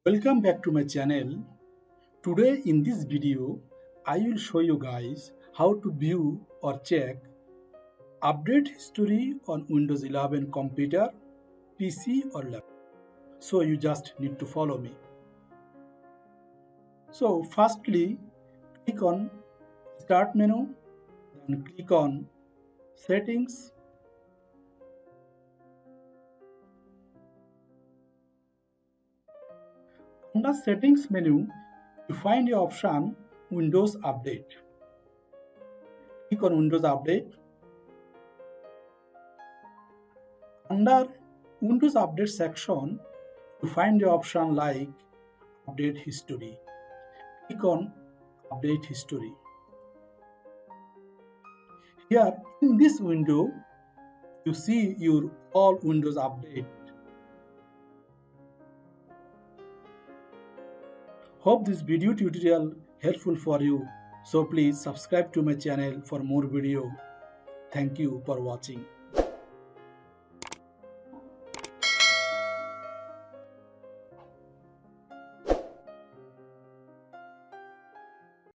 Welcome back to my channel. Today in this video, I will show you guys how to view or check update history on Windows 11 computer, PC or laptop. So you just need to follow me. So firstly, click on Start menu, then click on Settings. Under Settings menu, you find the option Windows Update. Click on Windows Update. Under Windows Update section, you find the option like Update History. Click on Update History. Here in this window, you see your all Windows update. Hope this video tutorial helpful for you. So please subscribe to my channel for more video. Thank you for watching.